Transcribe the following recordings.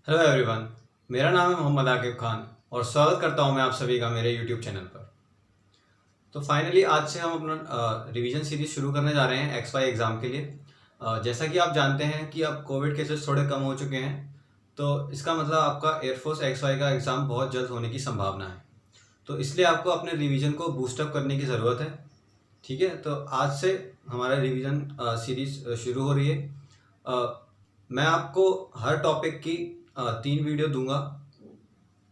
Hello everyone. मेरा नाम है मोहम्मद आकिब खान और स्वागत करता हूं मैं आप सभी का मेरे यूट्यूब चैनल पर। तो फाइनली आज से हम अपना रिवीजन सीरीज शुरू करने जा रहे हैं एक्स वाई एग्ज़ाम के लिए। जैसा कि आप जानते हैं कि अब कोविड केसेस थोड़े कम हो चुके हैं, तो इसका मतलब आपका एयरफोर्स एक्स वाई का एग्ज़ाम बहुत जल्द होने की संभावना है। तो इसलिए आपको अपने रिवीजन को बूस्टअप करने की ज़रूरत है। ठीक है, तो आज से हमारा रिवीजन सीरीज शुरू हो रही है। मैं आपको हर टॉपिक की 3 वीडियो दूंगा।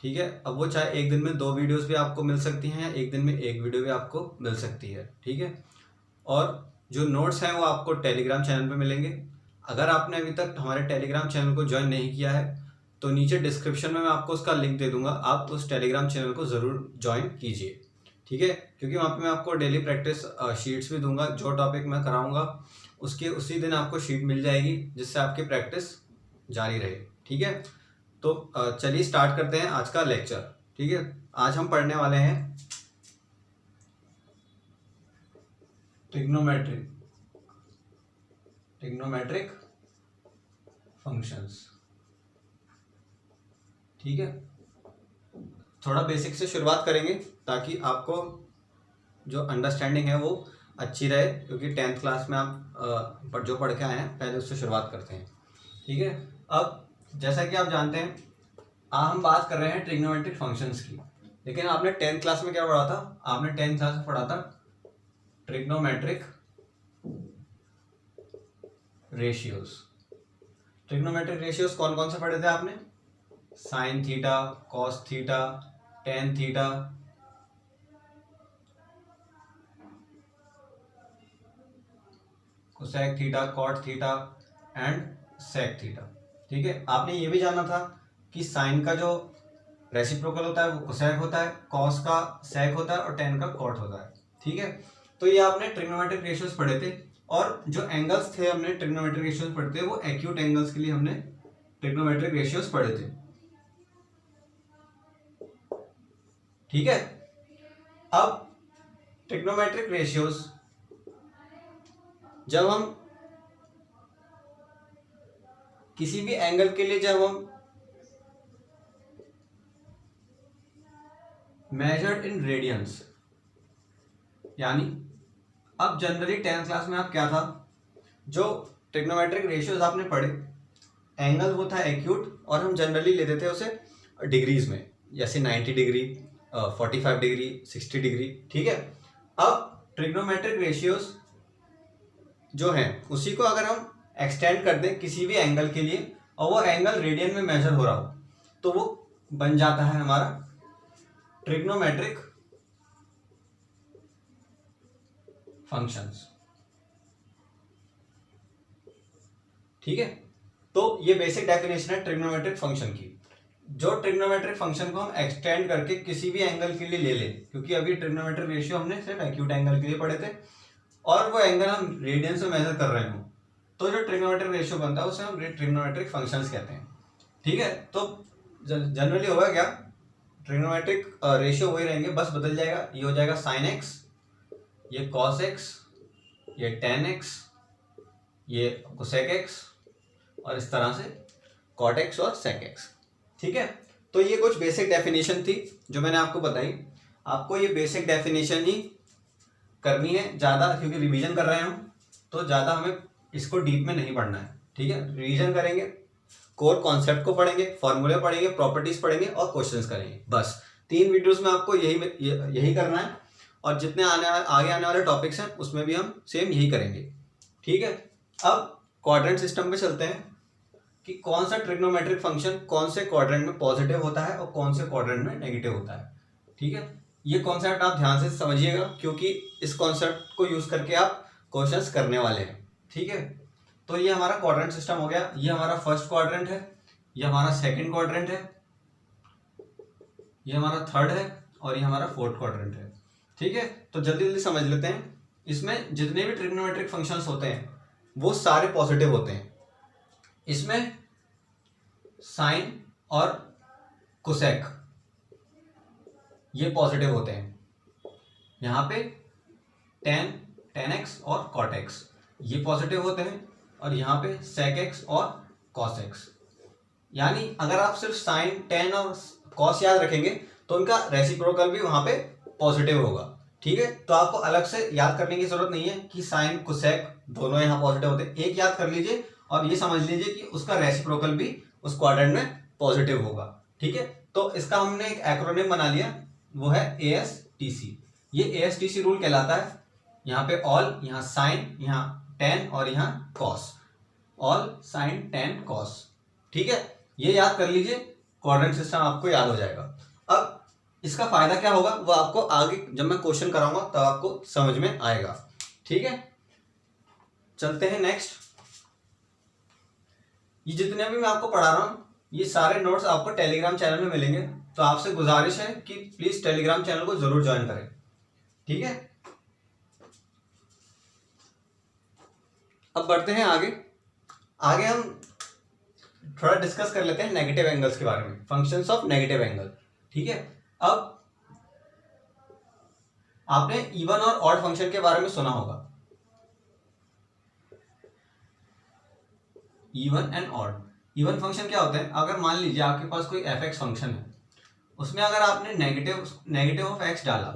ठीक है, अब वो चाहे एक दिन में 2 वीडियोस भी आपको मिल सकती हैं या एक दिन में एक वीडियो भी आपको मिल सकती है। ठीक है, और जो नोट्स हैं वो आपको टेलीग्राम चैनल पे मिलेंगे। अगर आपने अभी तक हमारे टेलीग्राम चैनल को ज्वाइन नहीं किया है तो नीचे डिस्क्रिप्शन में मैं आपको उसका लिंक दे दूंगा, आप उस टेलीग्राम चैनल को ज़रूर ज्वाइन कीजिए। ठीक है, क्योंकि वहाँ पे मैं आपको डेली प्रैक्टिस शीट्स भी दूंगा। जो टॉपिक मैं कराऊंगा उसके उसी दिन आपको शीट मिल जाएगी, जिससे आपकी प्रैक्टिस जारी रहे। ठीक है, तो चलिए स्टार्ट करते हैं आज का लेक्चर। ठीक है, आज हम पढ़ने वाले हैं ट्रिग्नोमेट्रिक ट्रिग्नोमेट्रिक फंक्शंस। ठीक है, थोड़ा बेसिक से शुरुआत करेंगे ताकि आपको जो अंडरस्टैंडिंग है वो अच्छी रहे, क्योंकि 10th क्लास में आप जो पढ़ के आए हैं पहले उससे शुरुआत करते हैं। ठीक है, अब जैसा कि आप जानते हैं आज हम बात कर रहे हैं ट्रिग्नोमेट्रिक फंक्शंस की। लेकिन आपने 10th क्लास में क्या पढ़ा था? आपने 10th क्लास में पढ़ा था ट्रिग्नोमेट्रिक रेशियोज। ट्रिग्नोमेट्रिक रेशियोज कौन कौन से पढ़े थे आपने? Sine theta, cos theta, tan theta, cosec theta, cot theta and sec theta. ठीक है, आपने ये भी जाना था कि साइन का जो रेसिप्रोकल होता है वो कोसेक होता है, कॉस का सेक होता है और टेन का कॉट होता है। ठीक है, तो ये आपने ट्रिग्नोमेट्रिक रेशियोज पढ़े थे। और जो एंगल्स थे हमने ट्रिग्नोमेट्रिक रेशियोज पढ़े थे वो एक्यूट एंगल्स के लिए हमने ट्रिग्नोमेट्रिक रेशियोज पढ़े थे। ठीक है, अब ट्रिग्नोमेट्रिक रेशियोज जब हम किसी भी एंगल के लिए जब हम मेजर्ड इन रेडियंस, यानी अब जनरली 10th क्लास में आप क्या था, जो ट्रिग्नोमेट्रिक रेशियोज आपने पढ़े, एंगल वो था एक्यूट और हम जनरली लेते थे उसे डिग्रीज में, जैसे 90 डिग्री, 45 डिग्री, 60 डिग्री। ठीक है, अब ट्रिग्नोमेट्रिक रेशियोज जो हैं उसी को अगर हम एक्सटेंड कर दें किसी भी एंगल के लिए और वो एंगल रेडियन में मेजर हो रहा हो तो वो बन जाता है हमारा ट्रिग्नोमेट्रिक फंक्शंस। ठीक है, तो ये बेसिक डेफिनेशन है ट्रिग्नोमेट्रिक फंक्शन की। जो ट्रिग्नोमेट्रिक फंक्शन को हम एक्सटेंड करके किसी भी एंगल के लिए ले लें, क्योंकि अभी ट्रिग्नोमेट्रिक रेशियो हमने सिर्फ एक्यूट एंगल के लिए पढ़े थे और वो एंगल हम रेडियन से मेजर कर रहे हो, तो जो ट्रिग्नोमेट्रिक रेशियो बनता है उसे हम ट्रिग्नोमेट्रिक फंक्शंस कहते हैं। ठीक है, तो जनरली होगा क्या, ट्रिग्नोमेट्रिक रेशियो वही रहेंगे, बस बदल जाएगा। ये हो जाएगा साइन एक्स, ये कॉस एक्स, ये टेन एक्स, ये कोसेक एक्स और इस तरह से कॉट एक्स और सेक एक्स। ठीक है, तो ये कुछ बेसिक डेफिनेशन थी जो मैंने आपको बताई। आपको ये बेसिक डेफिनेशन ही करनी है ज़्यादा, क्योंकि रिवीजन कर रहे हैं हम, तो ज़्यादा हमें इसको डीप में नहीं पढ़ना है। ठीक है, रिवीजन करेंगे, कोर कॉन्सेप्ट को पढ़ेंगे, फॉर्मूले पढ़ेंगे, प्रॉपर्टीज पढ़ेंगे और क्वेश्चंस करेंगे। बस 3 वीडियोस में आपको यही करना है और जितने आगे आने वाले टॉपिक्स हैं उसमें भी हम सेम यही करेंगे। ठीक है, अब क्वाड्रेंट सिस्टम पे चलते हैं कि कौन सा ट्रिग्नोमेट्रिक फंक्शन कौन से क्वाड्रेंट में पॉजिटिव होता है और कौन से क्वाड्रेंट में नेगेटिव होता है। ठीक है, ये कॉन्सेप्ट आप ध्यान से समझिएगा, क्योंकि इस कॉन्सेप्ट को यूज करके आप क्वेश्चंस करने वाले हैं। ठीक है, तो ये हमारा क्वाड्रेंट सिस्टम हो गया। ये हमारा फर्स्ट क्वाड्रेंट है, ये हमारा सेकंड क्वाड्रेंट है, ये हमारा थर्ड है और ये हमारा फोर्थ क्वाड्रेंट है। ठीक है, तो जल्दी जल्दी समझ लेते हैं। इसमें जितने भी ट्रिग्नोमेट्रिक फंक्शंस होते हैं वो सारे पॉजिटिव होते हैं। इसमें साइन और कोसेक ये पॉजिटिव होते हैं। यहाँ पे टेन एक्स और कॉट एक्स ये पॉजिटिव होते हैं और यहाँ पे सेक एक्स और कॉस एक्स यानी अगर आप सिर्फ साइन, टेन और कॉस याद रखेंगे तो उनका रेसिप्रोकल भी वहां पे पॉजिटिव होगा। ठीक है, तो आपको अलग से याद करने की जरूरत नहीं है कि साइन कोसेक दोनों यहाँ पॉजिटिव होते हैं। एक याद कर लीजिए और ये समझ लीजिए कि उसका रेसिप्रोकल भी उस क्वाड्रेंट में पॉजिटिव होगा। ठीक है, तो इसका हमने एक एक्रोनिम बना लिया, वो है ASTC। ये ASTC रूल कहलाता है। यहाँ पे ऑल, यहाँ साइन, यहाँ टेन और यहाँ cos. All sine tan cos. ठीक है, ये याद कर लीजिए, क्वाड्रेंट सिस्टम आपको याद हो जाएगा। अब इसका फायदा क्या होगा वो आपको आगे जब मैं क्वेश्चन कराऊंगा तब आपको समझ में आएगा। ठीक है, चलते हैं नेक्स्ट। ये जितने भी मैं आपको पढ़ा रहा हूं ये सारे नोट्स आपको टेलीग्राम चैनल में मिलेंगे, तो आपसे गुजारिश है कि प्लीज टेलीग्राम चैनल को जरूर ज्वाइन करें। ठीक है, अब बढ़ते हैं आगे। आगे हम थोड़ा डिस्कस कर लेते हैं नेगेटिव एंगल्स के बारे में, फंक्शंस ऑफ नेगेटिव एंगल। ठीक है, अब आपने इवन और ऑड फंक्शन के बारे में सुना होगा, even and odd. Even function क्या होते हैं, अगर मान लीजिए आपके पास कोई fx फंक्शन है, उसमें अगर आपने नेगेटिव ऑफ x डाला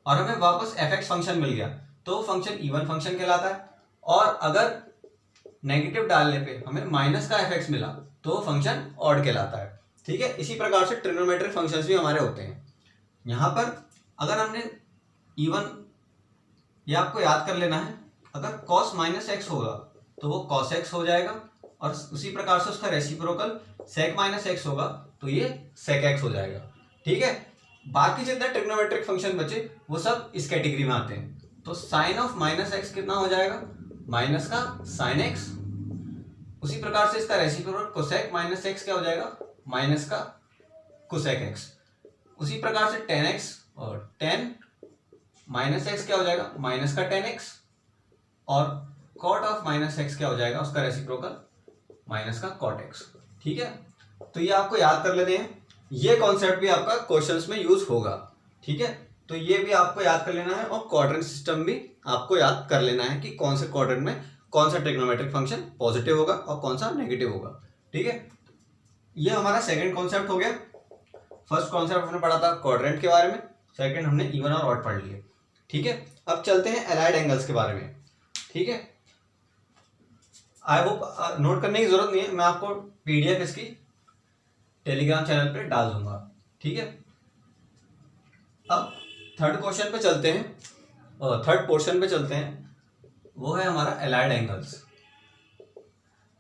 और हमें वापस fx फंक्शन मिल गया तो वो फंक्शन इवन फंक्शन कहलाता है। और अगर नेगेटिव डालने पे हमें माइनस का fx मिला तो वो फंक्शन ऑड कहलाता है। ठीक है, इसी प्रकार से ट्रिग्नोमेट्रिक फंक्शंस भी हमारे होते हैं। यहाँ पर अगर हमने इवन, ये आपको याद कर लेना है, अगर cos माइनस एक्स होगा तो वो cos x हो जाएगा, और उसी प्रकार से उसका रेसिप्रोकल sec माइनस एक्स होगा तो ये sec x हो जाएगा। ठीक है, बाकी जितने ट्रिग्नोमेट्रिक फंक्शन बचे वो सब इस कैटेगरी में आते हैं। तो साइन ऑफ माइनस एक्स कितना हो जाएगा, माइनस का साइन एक्स। उसी प्रकार से इसका रेसिप्रोकल कोसेक माइनस एक्स क्या हो जाएगा, माइनस का कोसेक एक्स। उसी प्रकार से टेन एक्स और टेन माइनस एक्स क्या हो जाएगा, माइनस का टेन एक्स। और कॉट ऑफ माइनस एक्स क्या हो जाएगा, उसका रेसिप्रोकल माइनस का कॉट एक्स। ठीक है, तो ये आपको याद कर लेते हैं, ये कॉन्सेप्ट भी आपका क्वेश्चंस में यूज होगा। ठीक है, तो ये भी आपको याद कर लेना है, और क्वाड्रेंट सिस्टम भी आपको याद कर लेना है कि कौन से क्वाड्रेंट में कौन सा ट्रिग्नोमेट्रिक फंक्शन पॉजिटिव होगा और कौन सा नेगेटिव होगा। ठीक है, ये हमारा सेकंड कॉन्सेप्ट हो गया। फर्स्ट कॉन्सेप्ट हमने पढ़ा था क्वाड्रेंट के बारे में, सेकंड हमने इवन और ऑड पढ़ लिए। ठीक है, अब चलते हैं एलाइड एंगल्स के बारे में। ठीक है, आई होप नोट करने की जरूरत नहीं है, मैं आपको PDF इसकी टेलीग्राम चैनल पे डाल दूंगा। ठीक है, अब थर्ड क्वेश्चन पे चलते हैं, थर्ड पोर्शन पे चलते हैं, वो है हमारा एलाइड एंगल्स।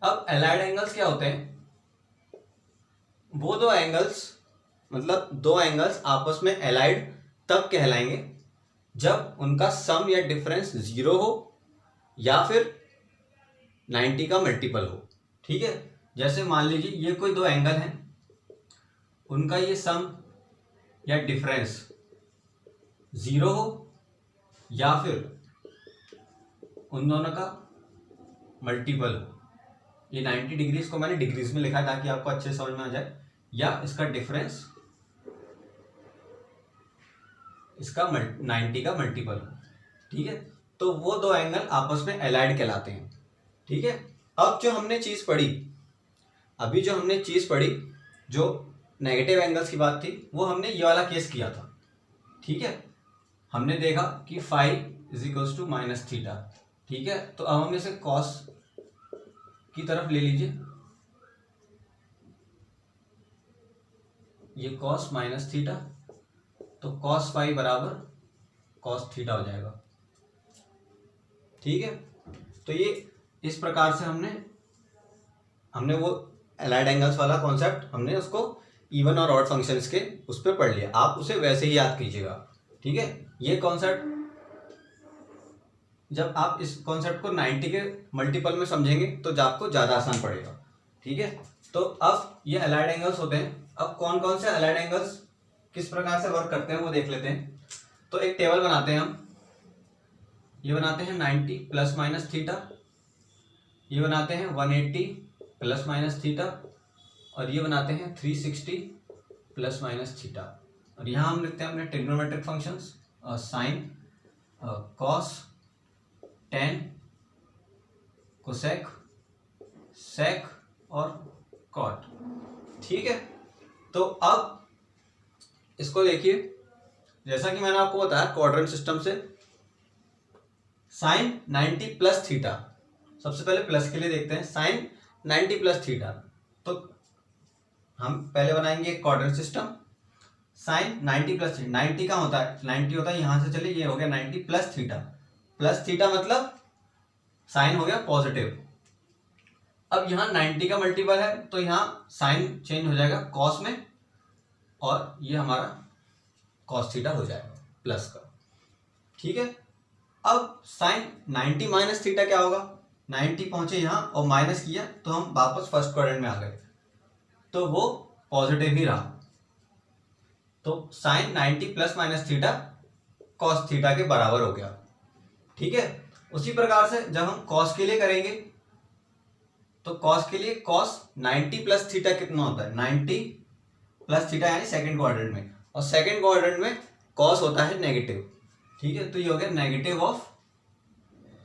अब एलाइड एंगल्स क्या होते हैं, वो दो एंगल्स, मतलब दो एंगल्स आपस में एलाइड तब कहलाएंगे जब उनका सम या डिफरेंस 0 हो या फिर 90 का मल्टीपल हो। ठीक है, जैसे मान लीजिए ये कोई दो एंगल हैं, उनका ये सम या डिफरेंस 0 हो या फिर उन दोनों का मल्टीपल हो। ये 90 डिग्रीज को मैंने डिग्रीज में लिखा है ताकि आपको अच्छे समझ में आ जाए, या इसका डिफरेंस इसका 90 का मल्टीपल हो। ठीक है, तो वो दो एंगल आपस में एलाइड कहलाते हैं। ठीक है, अब जो हमने चीज पढ़ी, अभी जो हमने चीज पढ़ी, जो नेगेटिव एंगल्स की बात थी, वो हमने ये वाला केस किया था। ठीक है, हमने देखा कि five is equals to minus theta. ठीक है, तो अब हम इसे कॉस की तरफ ले लीजिए, ये कॉस माइनस थीटा, तो कॉस फाइव बराबर कॉस थीटा हो जाएगा। ठीक है, तो ये इस प्रकार से हमने वो एलाइड एंगल्स वाला कॉन्सेप्ट हमने उसको इवन और ऑड फंक्शंस के उस पर पढ़ लिया। आप उसे वैसे ही याद कीजिएगा। ठीक है, ये कॉन्सेप्ट जब आप इस कॉन्सेप्ट को 90 के मल्टीपल में समझेंगे तो आपको ज़्यादा आसान पड़ेगा। ठीक है, तो अब ये एलाइड एंगल्स होते हैं। अब कौन कौन से एलाइड एंगल्स किस प्रकार से वर्क करते हैं वो देख लेते हैं। तो एक टेबल बनाते हैं हम, ये बनाते हैं 90 प्लस माइनस थीटा, ये बनाते हैं 180 प्लस माइनस थीटा, और ये बनाते हैं 360 प्लस माइनस थीटा। और यहाँ हम लिखते हैं अपने trigonometric functions, sine, cos, tan, cosec, sec और कॉट। ठीक है, तो अब इसको देखिए, जैसा कि मैंने आपको बताया क्वाड्रेंट सिस्टम से साइन 90 प्लस थीटा, सबसे पहले प्लस के लिए देखते हैं, साइन 90 प्लस थीटा। तो हम पहले बनाएंगे एक quadrant system, sine 90 plus theta, 90 का होता है, 90 होता है यहां से, चलिए ये हो गया 90 प्लस थीटा, प्लस थीटा मतलब साइन हो गया पॉजिटिव। अब यहाँ 90 का मल्टीपल है तो यहाँ साइन चेंज हो जाएगा कॉस में, और ये हमारा कॉस थीटा हो जाएगा प्लस का। ठीक है, अब साइन 90 माइनस थीटा क्या होगा, 90 पहुंचे यहाँ और माइनस किया तो हम वापस फर्स्ट क्वाड्रेंट में आ गए, तो वो पॉजिटिव ही रहा। तो sine 90 plus minus theta cos theta के बराबर हो गया। ठीक है, उसी प्रकार से जब हम कॉस के लिए करेंगे तो कॉस के लिए कॉस 90 प्लस थीटा कितना होता है, 90 प्लस थीटा यानी सेकंड क्वाड्रेंट में, और सेकंड क्वाड्रेंट में कॉस होता है नेगेटिव। ठीक है, तो ये हो गया नेगेटिव ऑफ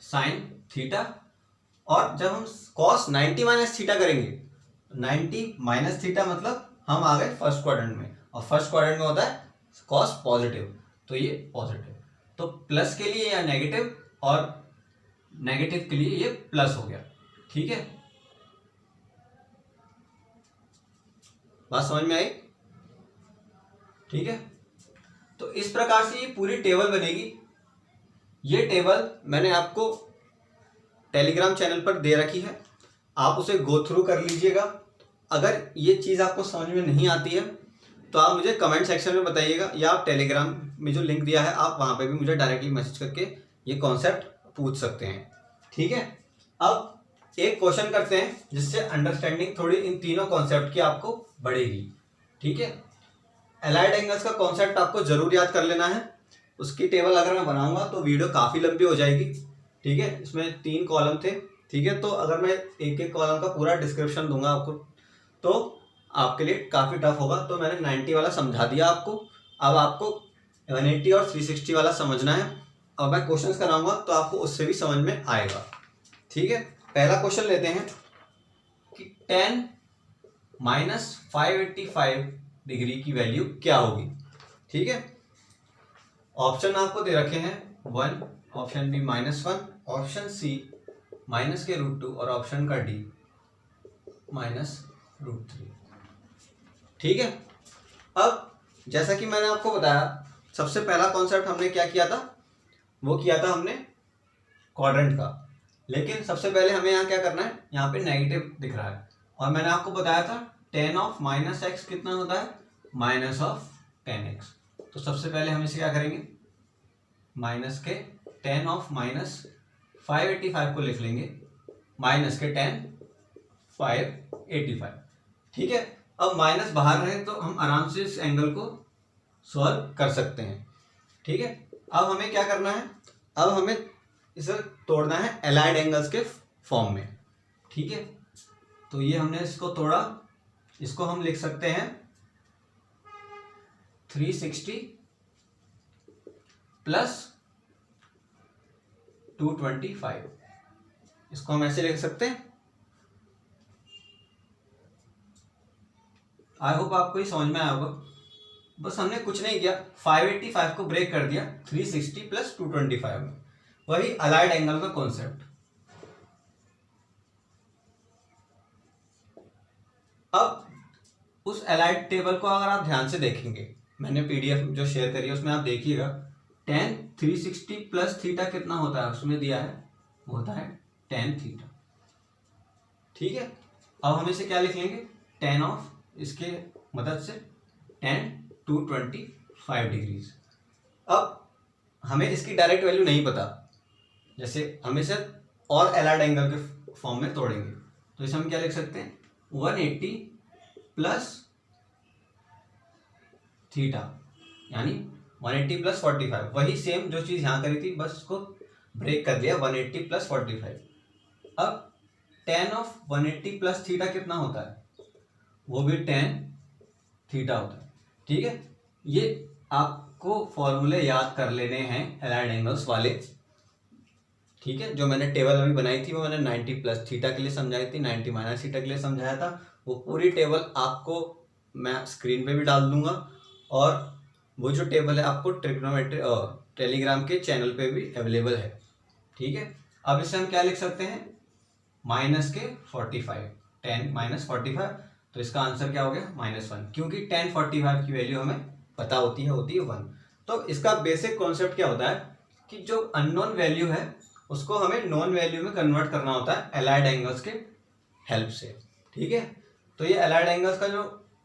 साइन थीटा। और जब हम कॉस 90 माइनस थीटा करेंगे, 90 माइनस थीटा मतलब हम आ गए फर्स्ट क्वाड्रेंट में, और फर्स्ट क्वाड्रेंट में होता है कॉस पॉजिटिव, तो ये पॉजिटिव। तो प्लस के लिए या नेगेटिव और नेगेटिव के लिए ये प्लस हो गया। ठीक है, बात समझ में आई? ठीक है, तो इस प्रकार से ये पूरी टेबल बनेगी। ये टेबल मैंने आपको टेलीग्राम चैनल पर दे रखी है, आप उसे गो थ्रू कर लीजिएगा। अगर ये चीज़ आपको समझ में नहीं आती है तो आप मुझे कमेंट सेक्शन में बताइएगा, या आप टेलीग्राम में जो लिंक दिया है आप वहाँ पे भी मुझे डायरेक्टली मैसेज करके ये कॉन्सेप्ट पूछ सकते हैं। ठीक है, अब एक क्वेश्चन करते हैं जिससे अंडरस्टैंडिंग थोड़ी इन तीनों कॉन्सेप्ट की आपको बढ़ेगी। ठीक है, एलाइड एंगल्स का कॉन्सेप्ट आपको जरूर याद कर लेना है। उसकी टेबल अगर मैं बनाऊंगा तो वीडियो काफ़ी लंबी हो जाएगी। ठीक है, इसमें 3 कॉलम थे। ठीक है, तो अगर मैं एक एक कॉलम का पूरा डिस्क्रिप्शन दूंगा आपको तो आपके लिए काफ़ी टफ होगा। तो मैंने 90 वाला समझा दिया आपको, अब आपको 180 और 360 वाला समझना है। अब मैं क्वेश्चंस कराऊंगा तो आपको उससे भी समझ में आएगा। ठीक है, पहला क्वेश्चन लेते हैं कि tan माइनस 585 डिग्री की वैल्यू क्या होगी। ठीक है, ऑप्शन आपको दे रखे हैं 1, ऑप्शन बी -1, ऑप्शन सी -√2 और ऑप्शन का डी -√3। ठीक है, अब जैसा कि मैंने आपको बताया, सबसे पहला कॉन्सेप्ट हमने क्या किया था, वो किया था हमने क्वाड्रेंट का। लेकिन सबसे पहले हमें यहाँ क्या करना है, यहाँ पे नेगेटिव दिख रहा है, और मैंने आपको बताया था tan ऑफ -x कितना होता है, माइनस ऑफ tan x। तो सबसे पहले हम इसे क्या करेंगे, माइनस के tan ऑफ -585 को लिख लेंगे, माइनस के tan 585। ठीक है, अब माइनस बाहर रहे तो हम आराम से इस एंगल को सॉल्व कर सकते हैं। ठीक है, अब हमें क्या करना है, अब हमें इसे तोड़ना है एलाइड एंगल्स के फॉर्म में। ठीक है, तो ये हमने इसको तोड़ा, इसको हम लिख सकते हैं 360 प्लस 225, इसको हम ऐसे लिख सकते हैं। आई होप आपको ये समझ में आया होगा। बस हमने कुछ नहीं किया, 585 को ब्रेक कर दिया 360 प्लस 225 में, वही अलाइड एंगल का कॉन्सेप्ट। अब उस एलाइड टेबल को अगर आप ध्यान से देखेंगे, मैंने पीडीएफ जो शेयर करी है उसमें आप देखिएगा, tan 360 प्लस थीटा कितना होता है उसमें दिया है, वो होता है tan थीटा। ठीक है, अब हम इसे क्या लिख लेंगे, tan ऑफ, इसके मदद से tan 225 डिग्रीज। अब हमें इसकी डायरेक्ट वैल्यू नहीं पता, जैसे हम इसे और एलाइड एंगल के फॉर्म में तोड़ेंगे तो इसे हम क्या लिख सकते हैं, 180 प्लस थीटा यानी 180 प्लस 45, वही सेम जो चीज़ यहाँ करी थी, बस उसको ब्रेक कर दिया 180 प्लस 45। अब tan ऑफ 180 प्लस थीटा कितना होता है, वो भी tan थीटा होता है। ठीक है, ये आपको फॉर्मूले याद कर लेने हैं एलाइड एंगल्स वाले। ठीक ठीक है। जो मैंने टेबल अभी बनाई थी वो मैंने 90 प्लस थीटा के लिए समझाई थी, 90 माइनस थीटा के लिए समझाया था। वो पूरी टेबल आपको मैं स्क्रीन पे भी डाल दूंगा, और वो जो टेबल है आपको ट्रिग्नोमेट्री टेलीग्राम के चैनल पे भी अवेलेबल है। ठीक है। अब इसे हम क्या लिख सकते हैं, माइनस के 45, 10 माइनस 45, तो इसका आंसर क्या हो गया -1, क्योंकि 10 45 की वैल्यू हमें पता होती है 1। तो इसका बेसिक कॉन्सेप्ट क्या होता है कि जो अननोन वैल्यू है उसको हमें नॉन वैल्यू में कन्वर्ट करना होता है एलाइड एंगल्स के हेल्प से। ठीक है। तो ये एलाइड एंगल्स का जो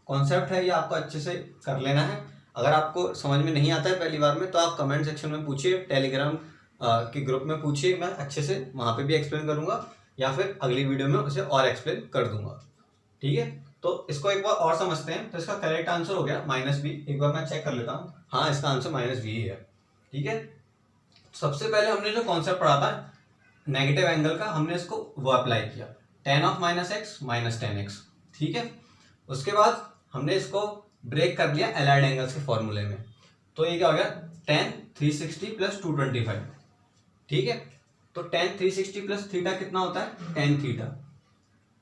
कॉन्सेप्ट है ये आपको अच्छे से कर लेना है। अगर आपको समझ में नहीं आता है पहली बार में तो आप कमेंट सेक्शन में पूछिए, टेलीग्राम के ग्रुप में पूछिए, मैं अच्छे से वहाँ पे भी एक्सप्लेन करूँगा, या फिर अगली वीडियो में उसे और एक्सप्लेन कर दूंगा। ठीक है। तो इसको एक बार और समझते हैं। तो इसका करेक्ट आंसर हो गया -b। एक बार मैं चेक कर लेता हूँ, हाँ इसका आंसर -b ही है। ठीक है। सबसे पहले हमने जो कॉन्सेप्ट पढ़ा था नेगेटिव एंगल का, हमने इसको वो अप्लाई किया, tan of -x minus 10x। ठीक है। उसके बाद हमने इसको ब्रेक कर लिया एलाइड एंगल्स के फॉर्मूले में। तो ये क्या हो गया, tan 360 प्लस 225। ठीक है। तो tan 360 प्लस थीटा कितना होता है, tan थीटा।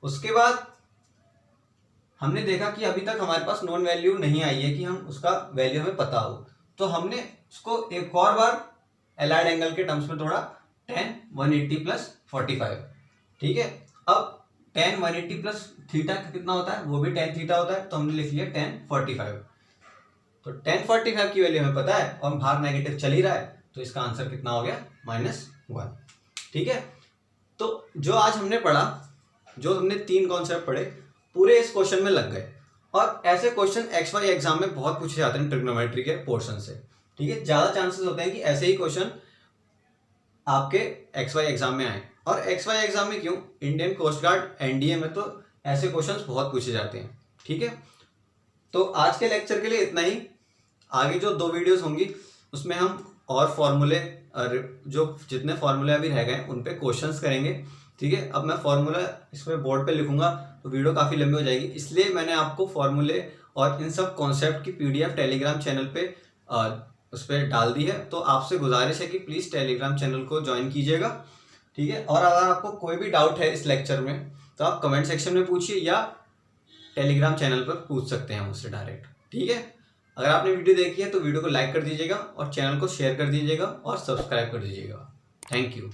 उसके बाद हमने देखा कि अभी तक हमारे पास नॉन वैल्यू नहीं आई है कि हम उसका वैल्यू हमें पता हो, तो हमने उसको एक और बार एलाइड एंगल के टर्म्स में तोड़ा, tan 180 प्लस 45। ठीक है। अब tan 180 प्लस थीटा कितना होता है, वो भी tan थीटा होता है, तो हमने लिख लिया tan 45। तो tan 45 की वैल्यू हमें पता है और बाहर नेगेटिव चल ही रहा है, तो इसका आंसर कितना हो गया, -1। ठीक है। तो जो आज हमने पढ़ा, जो हमने 3 कॉन्सेप्ट पढ़े, पूरे इस क्वेश्चन में लग गए। और ऐसे क्वेश्चन XY एग्जाम में बहुत पूछे जाते हैं ट्रिग्नोमेट्री के पोर्शन से। ठीक है। ज्यादा चांसेस होते हैं कि ऐसे ही क्वेश्चन आपके XY एग्जाम में आए। और XY एग्जाम में क्यों, इंडियन कोस्ट गार्ड NDA में तो ऐसे क्वेश्चंस बहुत पूछे जाते हैं। ठीक है। तो आज के लेक्चर के लिए इतना ही। आगे जो 2 वीडियोस होंगी उसमें हम और फॉर्मूले, जो जितने फॉर्मूले अभी रह गए उन पे क्वेश्चंस करेंगे। ठीक है। अब मैं फॉर्मूला इसमें बोर्ड पे लिखूंगा तो वीडियो काफ़ी लंबी हो जाएगी, इसलिए मैंने आपको फॉर्मूले और इन सब कॉन्सेप्ट की PDF टेलीग्राम चैनल पे उस पर डाल दी है। तो आपसे गुजारिश है कि प्लीज़ टेलीग्राम चैनल को ज्वाइन कीजिएगा। ठीक है। और अगर आपको कोई भी डाउट है इस लेक्चर में तो आप कमेंट सेक्शन में पूछिए, या टेलीग्राम चैनल पर पूछ सकते हैं मुझसे डायरेक्ट। ठीक है। अगर आपने वीडियो देखी है तो वीडियो को लाइक कर दीजिएगा और चैनल को शेयर कर दीजिएगा और सब्सक्राइब कर दीजिएगा। Thank you.